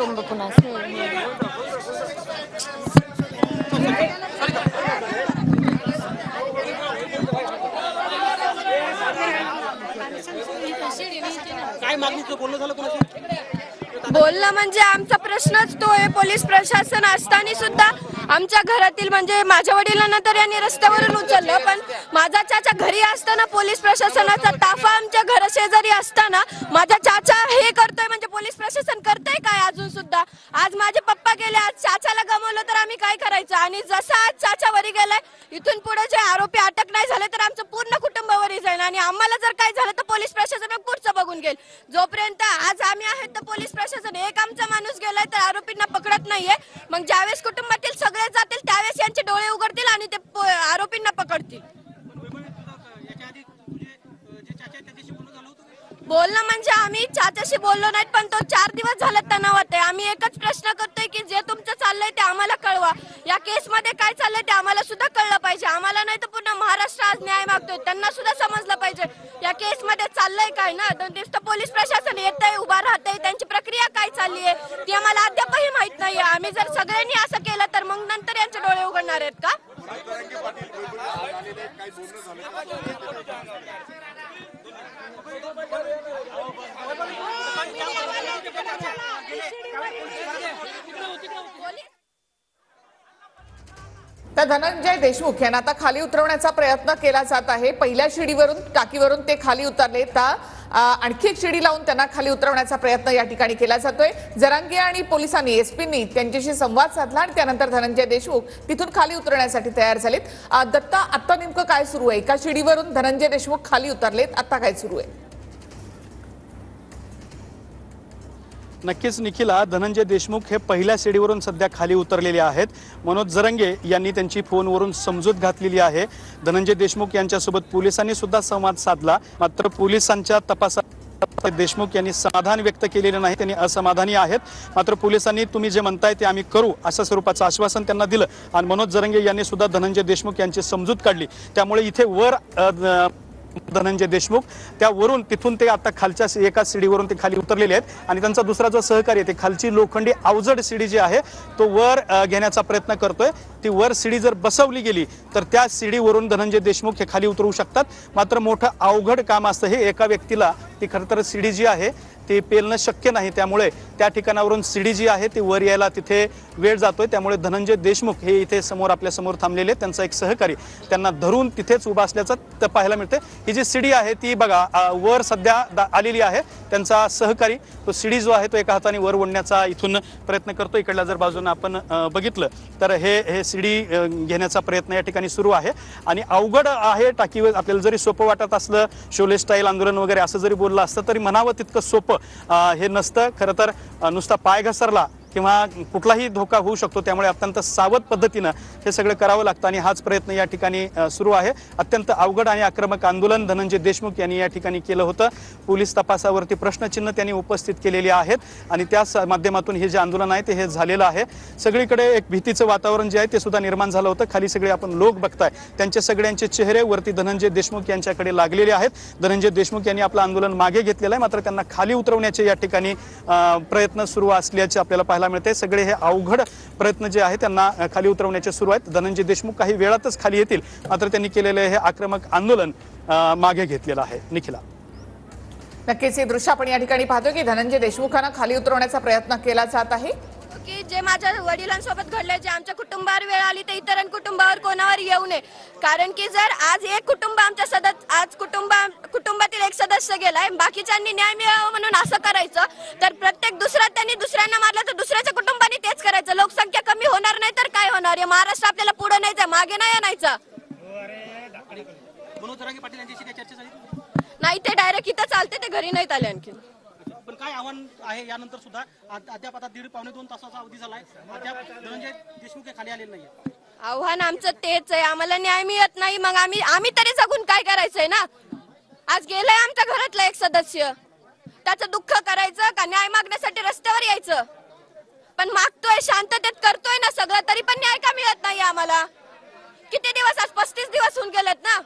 कुटुंब पुन्हा काय मागणीचं बोलणं झालं कोणाशी? बोलणं म्हणजे आमचा प्रश्नच तो आहे. पोलीस प्रशासन असताना सुद्धा आमच्या घरातील म्हणजे माझ्या वडिलांना तर यांनी रस्त्यावरून उचललं, पण माझा चाचा घरी असताना पोलीस प्रशासनाचा ताफा आमच्या घराशेजारी असताना माझा चाचा हे करतोय म्हणजे पोलीस प्रशासन करतंय काय अजून सुद्धा. आज माझे पप्पा गेले, आज चाचाला गमावलं तर आम्ही काय करायचं. आणि जसं आज चाचा वरी गेलाय, इथून पुढे जे आरोपी अटक नाही झाले तर आमचं पूर्ण कुटुंब वरी जाईल आणि आम्हाला जर काय झालं तर पोलीस प्रशासन पुढचं बघून घेईल. जोपर्यंत आज आम्ही आहेत तर पोलीस प्रशासन एक आमचा माणूस गेलाय तर आरोपींना पकडत नाहीये. मग ज्यावेळेस कुटुंबातील सगळे जातील त्यावेळेस यांचे डोळे उघडतील आणि ते आरोपींना पकडतील. बोलणं म्हणजे आम्ही चाचाशी बोललो नाहीत, पण तो 4 दिवस झाले तणावात आहे. आम्ही एकच प्रश्न करतोय की जे तुमचं चाललंय ते आम्हाला कळवा. या केस मध्ये काय चाललंय ते आम्हाला सुद्धा कळलं पाहिजे. आम्हाला नाही तर पूर्ण महाराष्ट्र आज न्याय मागतोय, त्यांना सुद्धा समजलं पाहिजे या केस मध्ये चाललंय काय ना. नुसतं पोलीस प्रशासन येतंय, उभा राहतंय, त्यांची प्रक्रिया काय चालली आहे ती आम्हाला अद्यापही माहित नाहीये. आम्ही जर सगळ्यांनी असं केलं तर मग नंतर यांचे डोळे उघडणार आहेत का? तर धनंजय देशमुख यांना आता खाली उतरवण्याचा प्रयत्न केला जात आहे. पहिल्या शिडीवरून टाकीवरून ते खाली उतरले तर आणखी एक शिडी लावून त्यांना खाली उतरवण्याचा प्रयत्न या ठिकाणी केला जातोय. जरांगे आणि पोलिसांनी एसपींनी त्यांच्याशी संवाद साधला आणि त्यानंतर धनंजय देशमुख तिथून खाली उतरण्यासाठी तयार झालेत. दत्ता, आता नेमकं काय सुरू आहे? एका शिडीवरून धनंजय देशमुख खाली उतरलेत, आता काय सुरू आहे? नक्कीच निखिला, धनंजय देशमुख हे पहिल्या शिडीवरून सध्या खाली उतरलेले आहेत. मनोज जरंगे यांनी त्यांची फोनवरून समजूत घातलेली आहे. धनंजय देशमुख यांच्यासोबत पोलिसांनी सुद्धा संवाद साधला, मात्र पोलिसांच्या तपासात देशमुख यांनी समाधान व्यक्त केलेले नाही, त्यांनी असमाधानी आहेत. मात्र पोलिसांनी तुम्ही जे म्हणताय ते आम्ही करू असं स्वरूपाचं आश्वासन त्यांना दिलं आणि मनोज जरंगे यांनी सुद्धा धनंजय देशमुख यांची समजूत काढली. त्यामुळे इथे वर धनंजय देशमुख त्यावरून तिथून ते आता खालच्या एका शिडीवरून ते खाली उतरलेले आहेत आणि त्यांचा दुसरा जो सहकारी आहे ते खालची लोखंडी अवजड शिडी जी आहे तो वर घेण्याचा प्रयत्न करतोय. ती वर शिडी जर बसवली गेली तर त्या शिडीवरून धनंजय देशमुख हे खाली उतरू शकतात. मात्र मोठं अवघड काम असतं हे. एका व्यक्तीला ती खरं तर शिडी जी आहे ती पेलणं शक्य नाही, त्यामुळे त्या ठिकाणावरून शिडी जी आहे ती वर यायला तिथे वेळ जातोय. त्यामुळे धनंजय देशमुख हे इथे समोर आपल्या समोर थांबलेले, त्यांचा एक सहकारी त्यांना धरून तिथेच उभा असल्याचं पाहायला मिळते. ही जी शिडी आहे ती बघा वर सध्या आलेली आहे. त्यांचा सहकारी तो शिडी जो आहे तो एका हाताने वर ओढण्याचा इथून प्रयत्न करतो. इकडल्या जर बाजूने आपण बघितलं तर हे शिडी घेण्याचा प्रयत्न या ठिकाणी सुरू आहे आणि अवघड आहे. टाकीवर आपल्याला जरी सोपं वाटत असलं, शोले स्टाईल आंदोलन वगैरे असं जरी बोललं असतं तरी म्हणावं तितकं सोपं हे नसतं. खरं तर नुसता पाय घसरला किंवा कुठलाही धोका होऊ शकतो, त्यामुळे अत्यंत सावध पद्धतीनं हे सगळं करावं लागतं आणि हाच प्रयत्न या ठिकाणी सुरू आहे. अत्यंत अवघड आणि आक्रमक आंदोलन धनंजय देशमुख यांनी या ठिकाणी केलं होतं. पोलीस तपासावरती प्रश्नचिन्ह त्यांनी उपस्थित केलेली आहेत आणि त्या माध्यमातून हे जे आंदोलन आहे ते हे झालेलं आहे. सगळीकडे एक भीतीचं वातावरण जे आहे ते सुद्धा निर्माण झालं होतं. खाली सगळे आपण लोक बघताय, त्यांचे सगळ्यांचे चेहरे वरती धनंजय देशमुख यांच्याकडे लागलेले आहेत. धनंजय देशमुख यांनी आपलं आंदोलन मागे घेतलेलं आहे, मात्र त्यांना खाली उतरवण्याचे या ठिकाणी प्रयत्न सुरू असल्याचे आपल्याला पाहायला मिळते. सगळे हे अवघड प्रयत्न जे आहे त्यांना खाली उतरवण्याचे सुरू आहेत. धनंजय देशमुख काही वेळातच खाली येतील, मात्र त्यांनी केलेले हे आक्रमक आंदोलन मागे घेतलेलं आहे. निखिला, नक्कीच हे दृश्य आपण या ठिकाणी पाहतोय की धनंजय देशमुखांना खाली उतरवण्याचा प्रयत्न केला जात आहे. की जे माझ्या वडिलांसोबत घडले, जे आमच्या कुटुंबावर वेळ आली तर इतर कुटुंबावर कोणावर येऊ नये. कारण की जर आज एक कुटुंब आमच्या आज कुटुंबातील एक सदस्य गेलाय, बाकीच्यांनी न्याय मिळावा म्हणून असं करायचं तर प्रत्येक त्यांनी दुसऱ्यांना मारलं तर दुसऱ्याच्या कुटुंबाने तेच करायचं. लोकसंख्या कमी होणार नाही तर काय होणार? हे महाराष्ट्र आपल्याला पुढे न्यायचं, मागे नाही आणायचं. नाही, ते डायरेक्ट इथं चालते, ते घरी नाहीत आले आणखी. पण काय आव्हान आहे यानंतर सुद्धा? अद्याप आता 1.5-2 तासाचा अवधी झालाय, अद्याप धनंजय देशमुख खाली आलेले नाहीये. आव्हान आमचं तेच आहे, आम्हाला न्याय मिळत नाही. मग आम्ही तरी जगून काय करायचंय ना? आज गेलंय आमच्या घरातलं एक सदस्य, त्याचं दुःख करायचं का न्याय मागण्यासाठी रस्त्यावर यायचं? पण मागतोय, शांततेत करतोय ना सगळं, तरी पण न्याय का मिळत नाही आम्हाला? किती दिवस? आज 35 दिवस होऊन गेलेत ना.